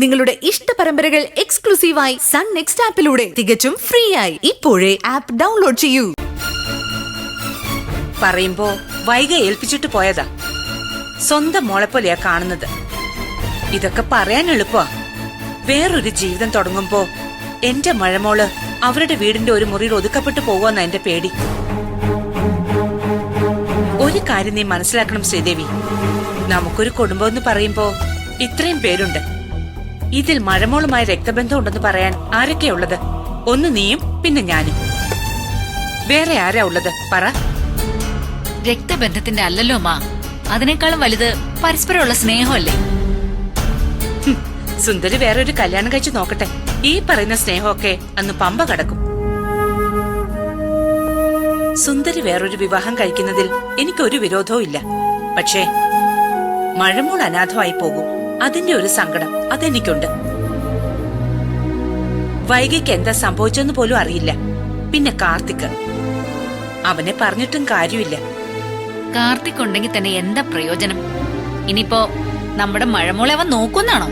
നിങ്ങളുടെ ഇഷ്ട പരമ്പരകൾ എക്സ്ക്ലൂസീവായി സൺ നെക്സ്റ്റ് ആപ്പിലൂടെ തികച്ചും ഫ്രീ ആയി ഇപ്പോഴേ ആപ്പ് ഡൗൺലോഡ് ചെയ്യൂ. പറയുമ്പോ വൈകി ഏൽപ്പിച്ചിട്ട് പോയതാ. സ്വന്തം മോളെ പോലെയാ കാണുന്നത്. ഇതൊക്കെ പറയാൻ എളുപ്പമാ. വേറൊരു ജീവിതം തുടങ്ങുമ്പോ എന്റെ മഴമോള് അവരുടെ വീടിന്റെ ഒരു മുറിയിൽ ഒതുക്കപ്പെട്ടു പോകുമെന്ന എന്റെ പേടി. ഒരു കാര്യം നീ മനസ്സിലാക്കണം ശ്രീദേവി, നമുക്കൊരു കുടുംബം എന്ന് പറയുമ്പോ ഇത്രയും പേരുണ്ട്. ഇതിൽ മഴമോളുമായി രക്തബന്ധം ഉണ്ടെന്ന് പറയാൻ ആരൊക്കെയുള്ളത്? ഒന്ന് നീയും പിന്നെ ഞാനും. വേറെ ആരാ ഉള്ളത് പറ? രക്തബന്ധത്തിന്റെ അല്ലല്ലോ മാ, അതിനേക്കാളും വലുത് പരസ്പരമുള്ള സ്നേഹമല്ലേ. സുന്ദരി വേറൊരു കല്യാണം കഴിച്ചു നോക്കട്ടെ. ഈ പറയുന്ന സ്നേഹമൊക്കെ അന്ന് പമ്പ കടക്കും. സുന്ദരി വേറൊരു വിവാഹം കഴിക്കുന്നതിൽ എനിക്കൊരു വിരോധവും ഇല്ല. പക്ഷേ മഴമോൾ അനാഥമായി പോകും, അതിന്റെ ഒരു സങ്കടം അതെനിക്കുണ്ട്. വൈകിക്ക് എന്താ സംഭവിച്ചെന്ന് പോലും അറിയില്ല. പിന്നെ കാർത്തിക്, അവനെ പറഞ്ഞിട്ടും കാര്യമില്ല. കാർത്തിക് ഉണ്ടെങ്കിൽ തന്നെ എന്താ പ്രയോജനം? ഇനിയിപ്പോ നമ്മുടെ മഴമോളെ അവൻ നോക്കുന്നാണോ?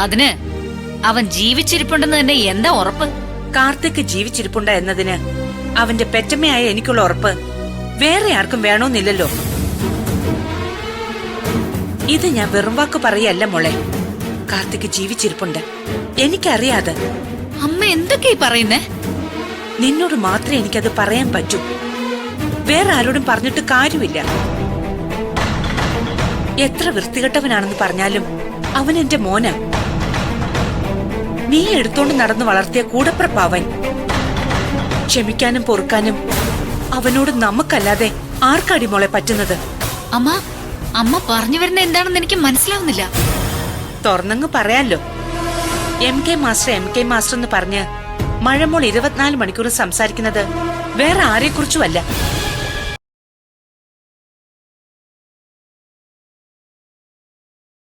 അതിന് അവൻ ജീവിച്ചിരിപ്പുണ്ടെന്ന് തന്നെ എന്താ ഉറപ്പ്? കാർത്തിക് ജീവിച്ചിരിപ്പുണ്ട എന്നതിന് അവന്റെ പെറ്റമ്മയായ എനിക്കുള്ള ഉറപ്പ് വേറെ ആർക്കും വേണമെന്നില്ലല്ലോ. ഇത് ഞാൻ വെറും വാക്ക് പറയല്ല മോളെ. കാർത്തിക് ജീവിച്ചിരിപ്പുണ്ട്, എനിക്കറിയാതെ. അമ്മ എന്തൊക്കെയാ പറയുന്നേ? നിന്നോട് മാത്രമേ എനിക്കത് പറയാൻ പറ്റൂ. വേറെ ആരോടും പറഞ്ഞിട്ട് കാര്യമില്ല. എത്ര വൃത്തികെട്ടവനാണെന്ന് പറഞ്ഞാലും അവൻ എന്റെ മോനാ. നീ എടുത്തോണ്ട് നടന്ന് വളർത്തിയ കൂടപ്പിറപ്പാവൻ. ക്ഷമിക്കാനും പൊറുക്കാനും അവനോട് നമുക്കല്ലാതെ ആർക്കടി മോളെ പറ്റുന്നത്? അമ്മ അമ്മ പറഞ്ഞു വരുന്ന എന്താണെന്ന് എനിക്ക് മനസ്സിലാവുന്നില്ല. തുറന്നങ്ങ് പറയാലോ. എം കെ മാസ്റ്റർ എന്ന് പറഞ്ഞ് മഴമോൾ 24 മണിക്കൂർ സംസാരിക്കുന്നത് വേറെ ആരെക്കുറിച്ചുമല്ല,